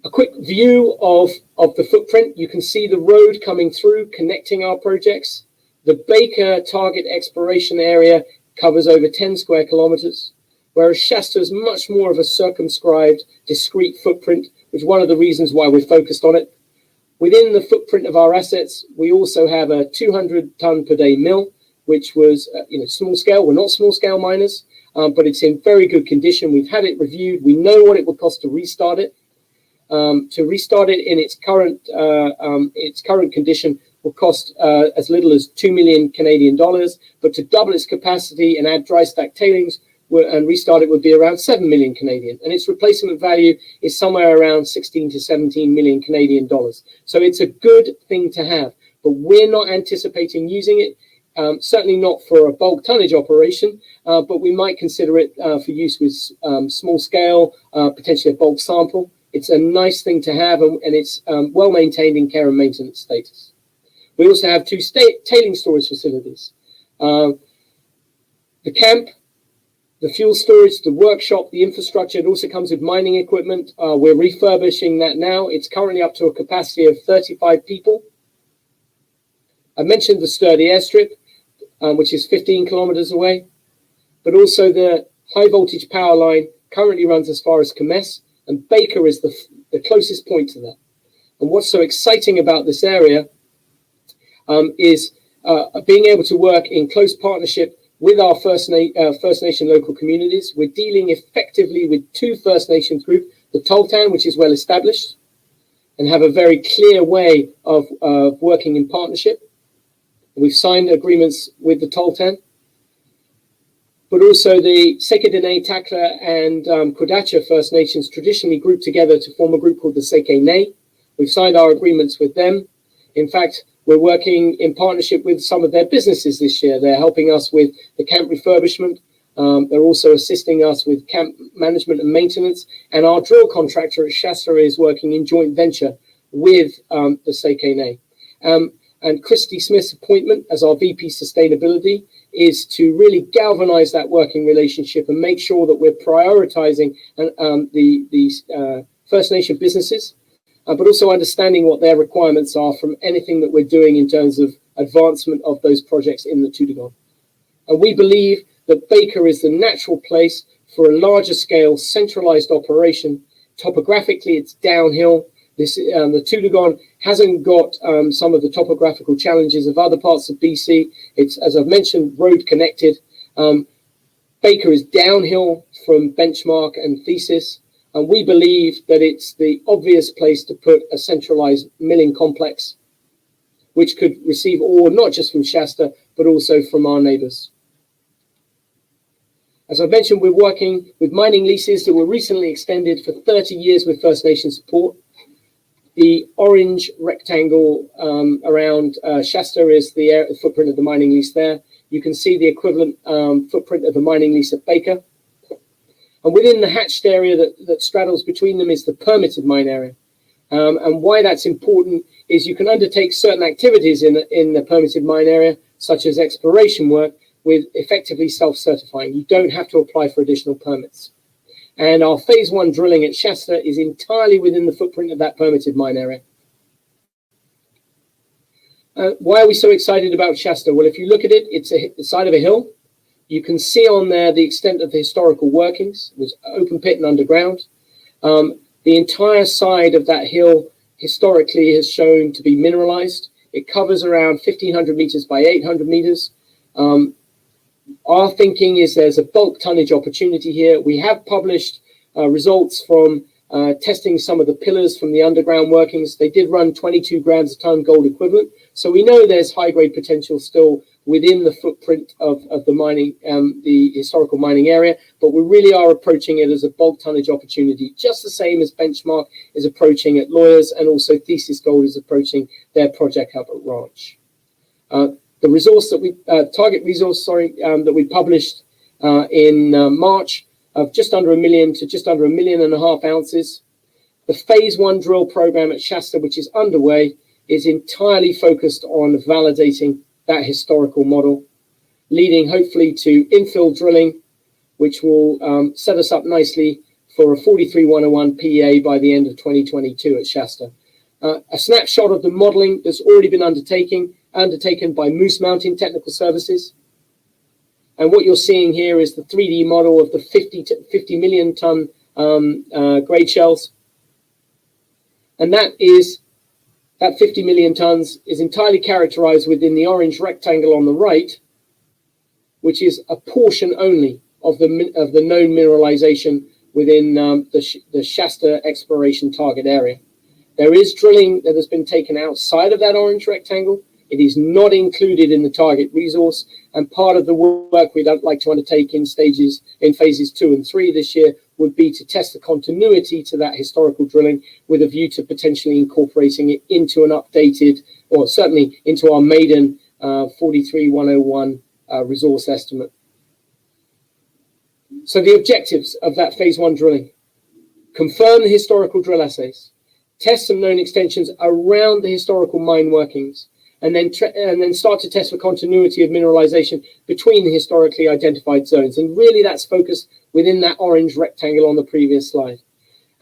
A quick view of the footprint. You can see the road coming through, connecting our projects. The Baker target exploration area covers over 10 square kilometers, whereas Shasta is much more of a circumscribed, discrete footprint, which is one of the reasons why we're focused on it. Within the footprint of our assets, we also have a 200 ton per day mill, which was small scale. We're not small scale miners, but it's in very good condition. We've had it reviewed. We know what it would cost to restart it. To restart it in its current condition will cost as little as 2 million Canadian dollars, but to double its capacity and add dry stack tailings and restart it would be around 7 million Canadian, and its replacement value is somewhere around 16 to 17 million Canadian dollars. So it's a good thing to have, but we're not anticipating using it. Certainly not for a bulk tonnage operation, but we might consider it for use with small scale, potentially a bulk sample. It's a nice thing to have, and it's well maintained in care and maintenance status. We also have two tailing storage facilities. The camp, the fuel storage, the workshop, the infrastructure. It also comes with mining equipment. We're refurbishing that now. It's currently up to a capacity of 35 people. I mentioned the sturdy airstrip, which is 15 kilometers away, but also the high voltage power line currently runs as far as Camas, and Baker is the closest point to that. And what's so exciting about this area is being able to work in close partnership with our First Nation local communities. We're dealing effectively with two First Nations groups, the Toltan, which is well established, and have a very clear way of working in partnership. We've signed agreements with the Toltan, but also the Sekidine, Takla, and Kudacha First Nations traditionally grouped together to form a group called the Sekene. We've signed our agreements with them. In fact, we're working in partnership with some of their businesses this year. They're helping us with the camp refurbishment. They're also assisting us with camp management and maintenance. And our drill contractor at Shasta is working in joint venture with the Sekene. And Christy Smith's appointment as our VP Sustainability is to really galvanize that working relationship and make sure that we're prioritizing the First Nation businesses, but also understanding what their requirements are from anything that we're doing in terms of advancement of those projects in the Toodoggone. And we believe that Baker is the natural place for a larger scale centralized operation. Topographically, it's downhill. The Toodoggone hasn't got some of the topographical challenges of other parts of BC. It's, as I've mentioned, road connected. Baker is downhill from Benchmark and Thesis, and we believe that it's the obvious place to put a centralized milling complex, which could receive ore not just from Shasta, but also from our neighbors. As I mentioned, we're working with mining leases that were recently extended for 30 years with First Nation support. The orange rectangle around Shasta is the footprint of the mining lease there. You can see the equivalent footprint of the mining lease at Baker. And within the hatched area that straddles between them is the permitted mine area. And why that's important is you can undertake certain activities in the permitted mine area, such as exploration work, with effectively self-certifying. You don't have to apply for additional permits. And our phase 1 drilling at Shasta is entirely within the footprint of that permitted mine area. Why are we so excited about Shasta? Well, if you look at it, it's the side of a hill. You can see on there the extent of the historical workings. It was open pit and underground. The entire side of that hill historically has shown to be mineralized. It covers around 1,500 meters by 800 meters. Our thinking is there's a bulk tonnage opportunity here. We have published results from testing some of the pillars from the underground workings. They did run 22 grams a ton gold equivalent. So we know there's high grade potential still within the footprint of the mining, the historical mining area, but we really are approaching it as a bulk tonnage opportunity, just the same as Benchmark is approaching at Lawyers, and also Thesis Gold is approaching their project hub at Ranch. The resource that we target resource, that we published in March of just under 1 million to just under 1.5 million ounces. The phase 1 drill program at Shasta, which is underway, is entirely focused on validating that historical model, leading hopefully to infill drilling, which will set us up nicely for a 43-101 PEA by the end of 2022 at Shasta. A snapshot of the modeling that's already been undertaken by Moose Mountain Technical Services. And what you're seeing here is the 3D model of the 50 million ton grade shells. And that 50 million tons is entirely characterized within the orange rectangle on the right, which is a portion only of the known mineralization within the Shasta exploration target area. There is drilling that has been taken outside of that orange rectangle. It is not included in the target resource, and part of the work we'd like to undertake in phases 2 and 3 this year would be to test the continuity to that historical drilling with a view to potentially incorporating it into an updated, or certainly into our maiden 43-101 resource estimate. So the objectives of that phase 1 drilling: confirm the historical drill assays, test some known extensions around the historical mine workings, and then start to test for continuity of mineralization between the historically identified zones. And really that's focused within that orange rectangle on the previous slide.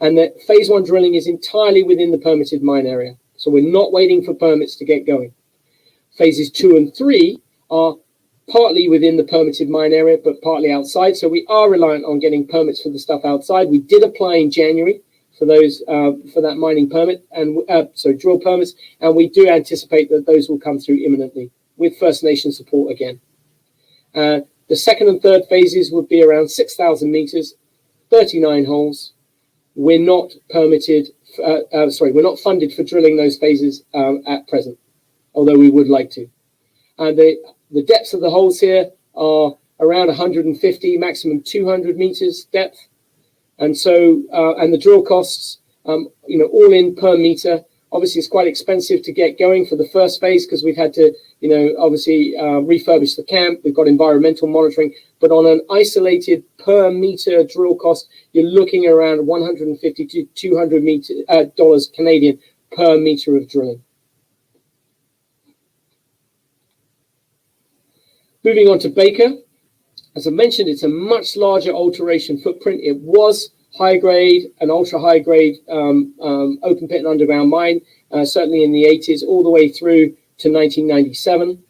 And that phase 1 drilling is entirely within the permitted mine area. So we're not waiting for permits to get going. Phases 2 and 3 are partly within the permitted mine area, but partly outside. So we are reliant on getting permits for the stuff outside. We did apply in January for those for that mining permit and drill permits, and we do anticipate that those will come through imminently with First Nation support again. The second and third phases would be around 6,000 meters, 39 holes. We're not permitted. We're not funded for drilling those phases at present, although we would like to. And the depths of the holes here are around 150, maximum 200 meters depth. And so, and the drill costs, all in per meter. Obviously, it's quite expensive to get going for the first phase because we've had to, obviously refurbish the camp. We've got environmental monitoring, but on an isolated per meter drill cost, you're looking around 150 to 200 dollars Canadian per meter of drilling. Moving on to Baker. As I mentioned, it's a much larger alteration footprint. It was high grade, an ultra high grade open pit and underground mine, certainly in the 80s, all the way through to 1997.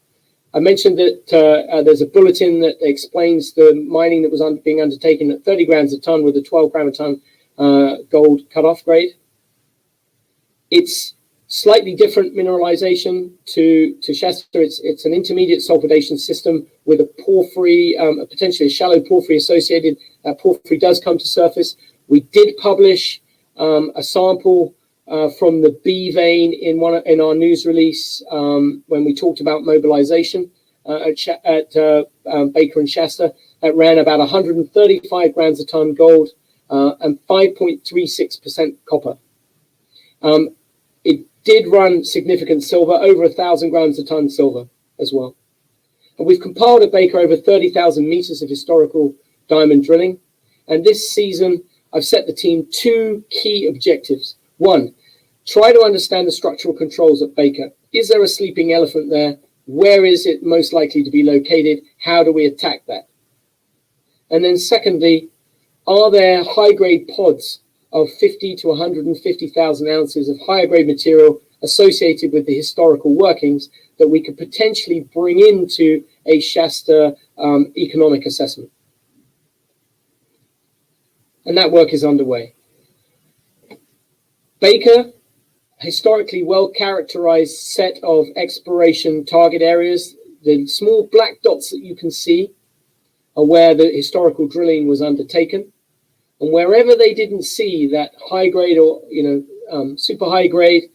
I mentioned that there's a bulletin that explains the mining that was being undertaken at 30 grams a ton with a 12 gram a ton gold cutoff grade. It's slightly different mineralization to Shasta. It's an intermediate sulfidation system with a porphyry, potentially a shallow porphyry associated. Porphyry does come to surface. We did publish a sample from the B vein in our news release when we talked about mobilization at Baker and Shasta. that ran about 135 grams a ton gold and 5.36% copper. It did run significant silver, over 1,000 grams a ton silver as well. And we've compiled at Baker over 30,000 meters of historical diamond drilling. And this season, I've set the team 2 key objectives. 1, try to understand the structural controls at Baker. Is there a sleeping elephant there? Where is it most likely to be located? How do we attack that? And then secondly, are there high-grade pods of 50 to 150,000 ounces of higher-grade material associated with the historical workings that we could potentially bring into a Shasta economic assessment? And that work is underway. Baker, historically well-characterized set of exploration target areas. The small black dots that you can see are where the historical drilling was undertaken. And wherever they didn't see that high-grade or super high-grade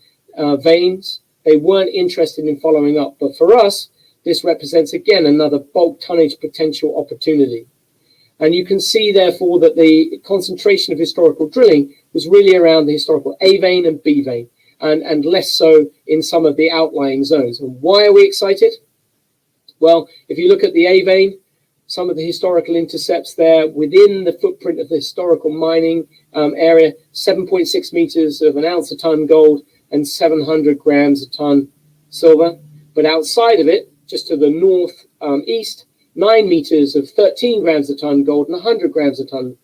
veins, they weren't interested in following up. But for us, this represents, again, another bulk tonnage potential opportunity. And you can see, therefore, that the concentration of historical drilling was really around the historical A vein and B vein, and less so in some of the outlying zones. And why are we excited? Well, if you look at the A vein, some of the historical intercepts there within the footprint of the historical mining area, 7.6 meters of an ounce a ton gold and 700 grams a ton silver. But outside of it, just to the north east, 9 meters of 13 grams a ton gold and 100 grams a ton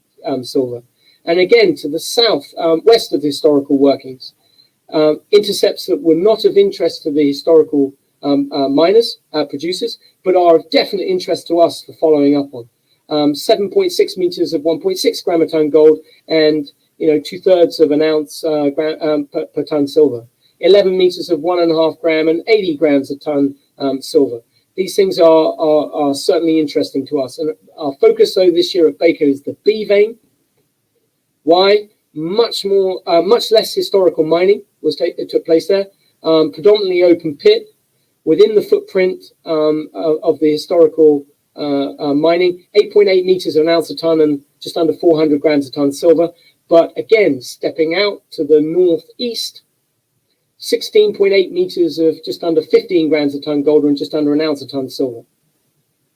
silver. And again, to the south, west of the historical workings, intercepts that were not of interest to the historical miners, producers, but are of definite interest to us for following up on. 7.6 meters of 1.6 gram a ton gold and 2/3 of an ounce per ton silver. 11 meters of 1.5 gram and 80 grams a ton silver. These things are certainly interesting to us. And our focus, though, this year at Baker is the B vein. Why? Much less historical mining took place there. Predominantly open pit within the footprint of the historical mining. 8.8 meters of an ounce a ton and just under 400 grams a ton silver. But again, stepping out to the northeast, 16.8 meters of just under 15 grams a ton gold and just under an ounce a ton silver.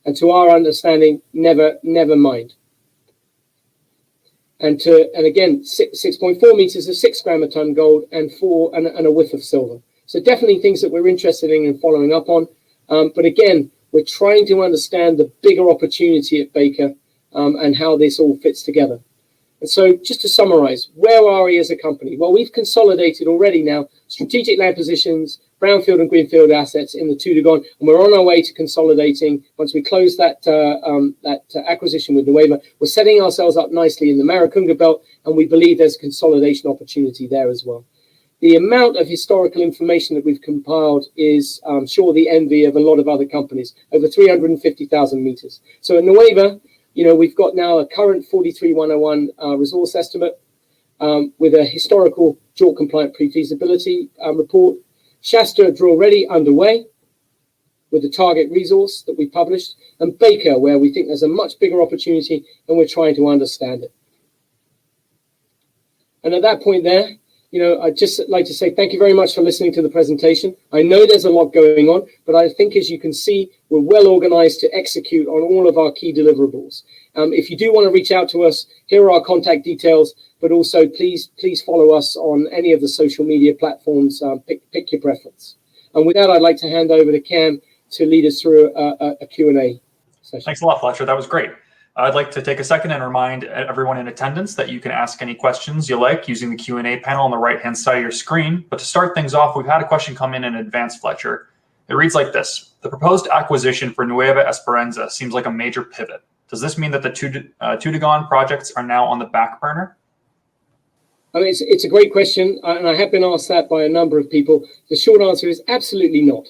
And to our understanding, never mind. And again, 6.4 meters of 6 gram a ton gold and a whiff of silver. So definitely things that we're interested in and following up on. But again, we're trying to understand the bigger opportunity at Baker and how this all fits together. And so just to summarize, where are we as a company? Well, we've consolidated already now strategic land positions, brownfield and greenfield assets in the Tudagon, and we're on our way to consolidating. Once we close that acquisition with Nueva, we're setting ourselves up nicely in the Maricunga Belt, and we believe there's a consolidation opportunity there as well. The amount of historical information that we've compiled is, I'm sure, the envy of a lot of other companies, over 350,000 meters. So at Nueva, we've got now a current 43101 resource estimate with a historical JORC compliant pre-feasibility report. Shasta drill ready underway with the target resource that we published, and Baker, where we think there's a much bigger opportunity and we're trying to understand it. And at that point there, I'd just like to say thank you very much for listening to the presentation. I know there's a lot going on, but I think, as you can see, we're well organized to execute on all of our key deliverables. If you do want to reach out to us, here are our contact details, but also please follow us on any of the social media platforms. Pick your preference. And with that, I'd like to hand over to Cam to lead us through a Q&A session. Thanks a lot, Fletcher. That was great. I'd like to take a second and remind everyone in attendance that you can ask any questions you like using the Q&A panel on the right-hand side of your screen. But to start things off, we've had a question come in advance, Fletcher. It reads like this. The proposed acquisition for Nueva Esperanza seems like a major pivot. Does this mean that the Tudagon projects are now on the back burner? I mean, it's a great question, and I have been asked that by a number of people. The short answer is absolutely not.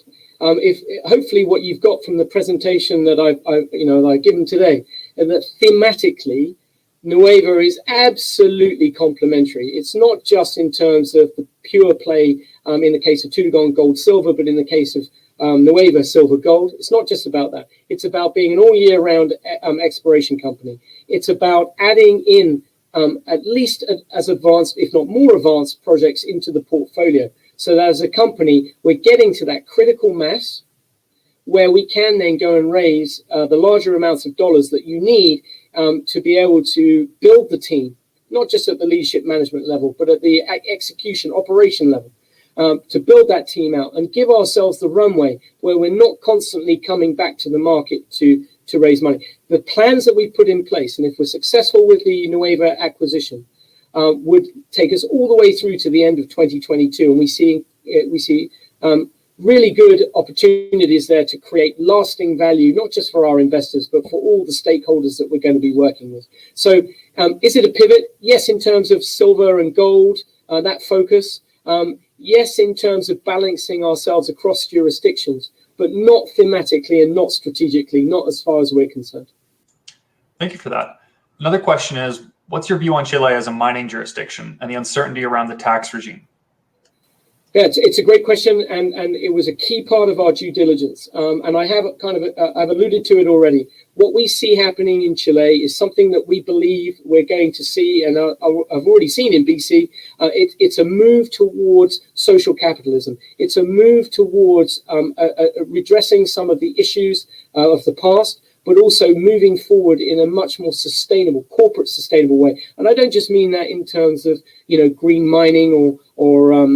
Hopefully what you've got from the presentation that I've given today, and that thematically Nueva is absolutely complementary. It's not just in terms of the pure play in the case of Tudagon gold silver, but in the case of Nueva Silver Gold. It's not just about that. It's about being an all year round exploration company. It's about adding in at least as advanced, if not more advanced projects into the portfolio. So that as a company, we're getting to that critical mass where we can then go and raise the larger amounts of dollars that you need to be able to build the team, not just at the leadership management level, but at the execution operation level, to build that team out and give ourselves the runway where we're not constantly coming back to the market to raise money. The plans that we put in place, and if we're successful with the Nueva acquisition, would take us all the way through to the end of 2022, and we see really good opportunities there to create lasting value, not just for our investors, but for all the stakeholders that we're going to be working with. So is it a pivot? Yes, in terms of silver and gold, that focus. Yes, in terms of balancing ourselves across jurisdictions, but not thematically and not strategically, not as far as we're concerned. Thank you for that. Another question is, what's your view on Chile as a mining jurisdiction and the uncertainty around the tax regime? Yeah, it's a great question, and it was a key part of our due diligence. And I have I've alluded to it already. What we see happening in Chile is something that we believe we're going to see, and I've already seen in BC. It's a move towards social capitalism. It's a move towards redressing some of the issues of the past, but also moving forward in a much more sustainable, corporate sustainable way. And I don't just mean that in terms of, green mining or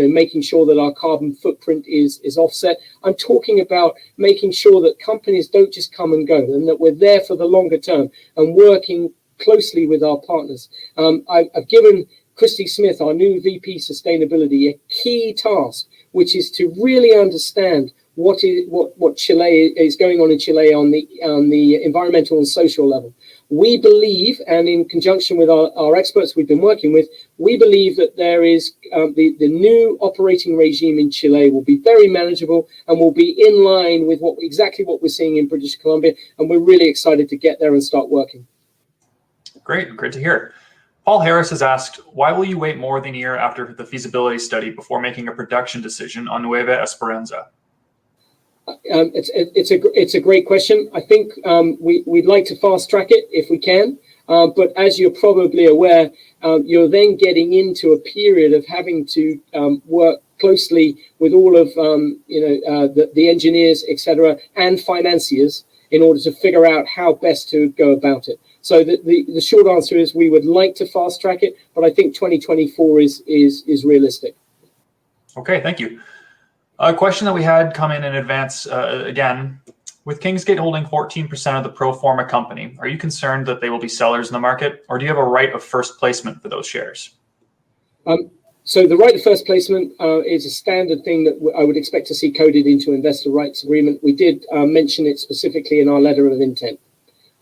making sure that our carbon footprint is offset. I'm talking about making sure that companies don't just come and go, and that we're there for the longer term and working closely with our partners. I've given Christy Smith, our new VP Sustainability, a key task, which is to really understand what Chile is going on in Chile on the environmental and social level. We believe, and in conjunction with our experts we've been working with, we believe that there is the new operating regime in Chile will be very manageable and will be in line with exactly what we're seeing in British Columbia, and we're really excited to get there and start working. Great to hear. Paul Harris has asked, why will you wait more than a year after the feasibility study before making a production decision on Nueva Esperanza? It's a great question. I think we'd like to fast track it if we can, but as you're probably aware, you're then getting into a period of having to work closely with all of the engineers, etc., and financiers in order to figure out how best to go about it. So the short answer is we would like to fast track it, but I think 2024 is realistic. Okay, thank you. A question that we had come in advance, again, with Kingsgate holding 14% of the pro forma company, are you concerned that they will be sellers in the market, or do you have a right of first placement for those shares? So the right of first placement is a standard thing that I would expect to see coded into investor rights agreement. We did mention it specifically in our letter of intent.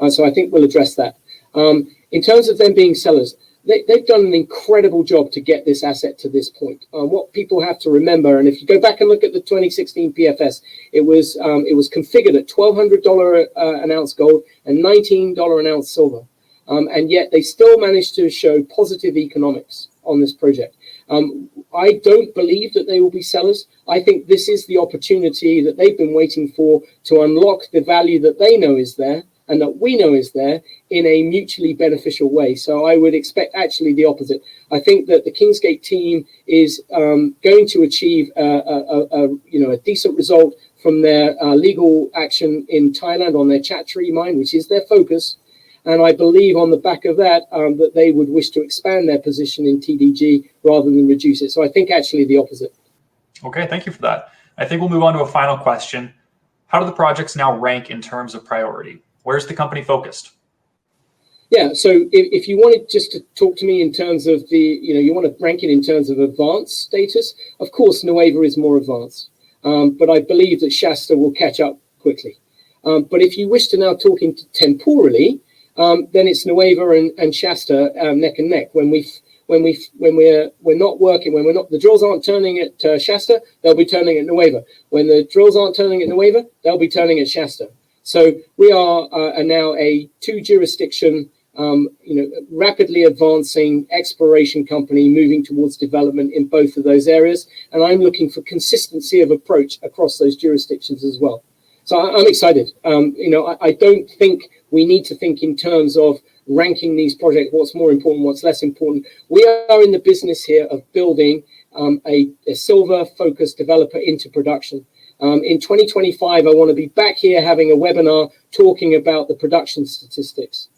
So I think we'll address that. In terms of them being sellers, they've done an incredible job to get this asset to this point. What people have to remember, and if you go back and look at the 2016 PFS, it was configured at $1,200 an ounce gold and $19 an ounce silver. And yet they still managed to show positive economics on this project. I don't believe that they will be sellers. I think this is the opportunity that they've been waiting for to unlock the value that they know is there and that we know is there in a mutually beneficial way. So I would expect actually the opposite. I think that the Kingsgate team is going to achieve a decent result from their legal action in Thailand on their Chattree mine, which is their focus. And I believe on the back of that, that they would wish to expand their position in TDG rather than reduce it. So I think actually the opposite. Okay, thank you for that. I think we'll move on to a final question. How do the projects now rank in terms of priority? Where's the company focused? Yeah, so if you wanted just to talk to me in terms of you want to rank it in terms of advanced status, of course, Nueva is more advanced. But I believe that Shasta will catch up quickly. But if you wish to now talk temporally, then it's Nueva and Shasta neck and neck. When we're not working, the drills aren't turning at Shasta, they'll be turning at Nueva. When the drills aren't turning at Nueva, they'll be turning at Shasta. So we are now a two jurisdiction rapidly advancing exploration company moving towards development in both of those areas. And I'm looking for consistency of approach across those jurisdictions as well. So I'm excited. I don't think we need to think in terms of ranking these projects, what's more important, what's less important. We are in the business here of building a silver-focused developer into production. In 2025, I want to be back here having a webinar talking about the production statistics.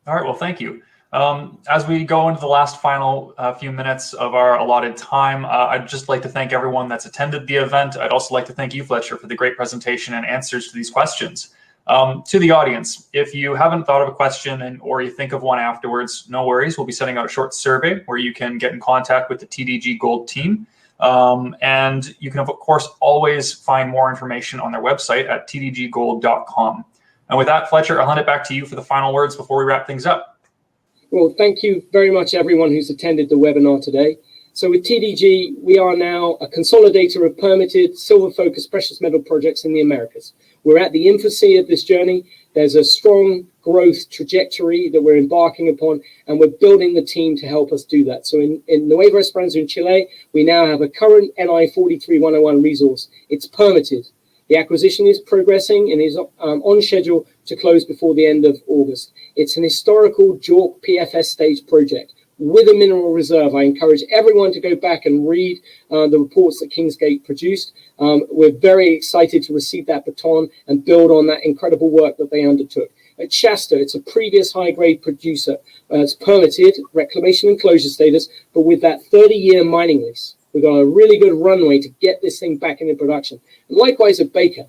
All right, well, thank you. As we go into the last final few minutes of our allotted time, I'd just like to thank everyone that's attended the event. I'd also like to thank you, Fletcher, for the great presentation and answers to these questions. To the audience, if you haven't thought of a question or you think of one afterwards, no worries. We'll be sending out a short survey where you can get in contact with the TDG Gold team. And you can, of course, always find more information on their website at tdggold.com. And with that, Fletcher, I'll hand it back to you for the final words before we wrap things up. Well, thank you very much, everyone who's attended the webinar today. So with TDG, we are now a consolidator of permitted silver-focused precious metal projects in the Americas. We're at the infancy of this journey. There's a strong growth trajectory that we're embarking upon, and we're building the team to help us do that. So in Nueva Esperanza in Chile, we now have a current NI 43-101 resource. It's permitted. The acquisition is progressing and is on schedule to close before the end of August. It's an historical JORC PFS stage project with a mineral reserve. I encourage everyone to go back and read the reports that Kingsgate produced. We're very excited to receive that baton and build on that incredible work that they undertook. At Shasta, it's a previous high-grade producer. It's permitted, reclamation and closure status, but with that 30-year mining lease. We've got a really good runway to get this thing back into production. And likewise at Baker.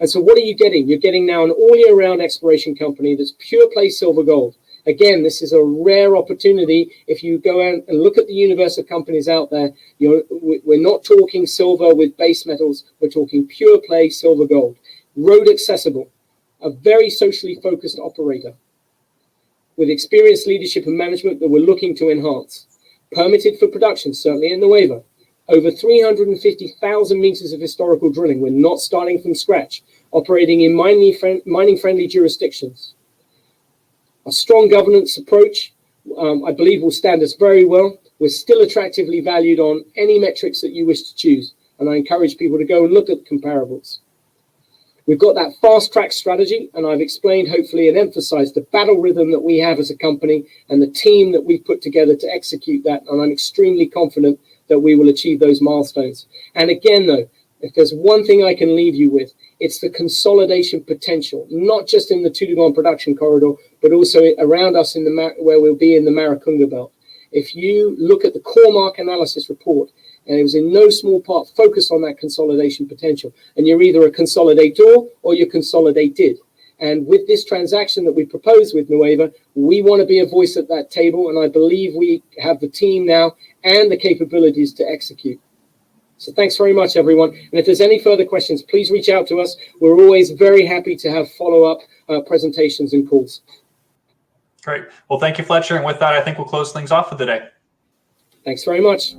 And so what are you getting? You're getting now an all-year-round exploration company that's pure play silver gold. Again, this is a rare opportunity. If you go out and look at the universe of companies out there, we're not talking silver with base metals. We're talking pure play silver gold. Road accessible. A very socially focused operator with experienced leadership and management that we're looking to enhance. Permitted for production, certainly in the waiver. Over 350,000 meters of historical drilling. We're not starting from scratch. Operating in mining-friendly jurisdictions. A strong governance approach, I believe, will stand us very well. We're still attractively valued on any metrics that you wish to choose. And I encourage people to go and look at comparables. We've got that fast-track strategy, and I've explained, hopefully, and emphasized the battle rhythm that we have as a company and the team that we've put together to execute that. And I'm extremely confident that we will achieve those milestones. And again, though, if there's one thing I can leave you with, it's the consolidation potential, not just in the Tudungon production corridor, but also around us in where we'll be in the Maricunga belt. If you look at the core mark analysis report, and it was in no small part focused on that consolidation potential, and you're either a consolidator or you're consolidated. And with this transaction that we propose with Nueva, we want to be a voice at that table, and I believe we have the team now and the capabilities to execute. So thanks very much, everyone. And if there's any further questions, please reach out to us. We're always very happy to have follow-up presentations and calls. Great. Well, thank you, Fletcher. And with that, I think we'll close things off for the day. Thanks very much.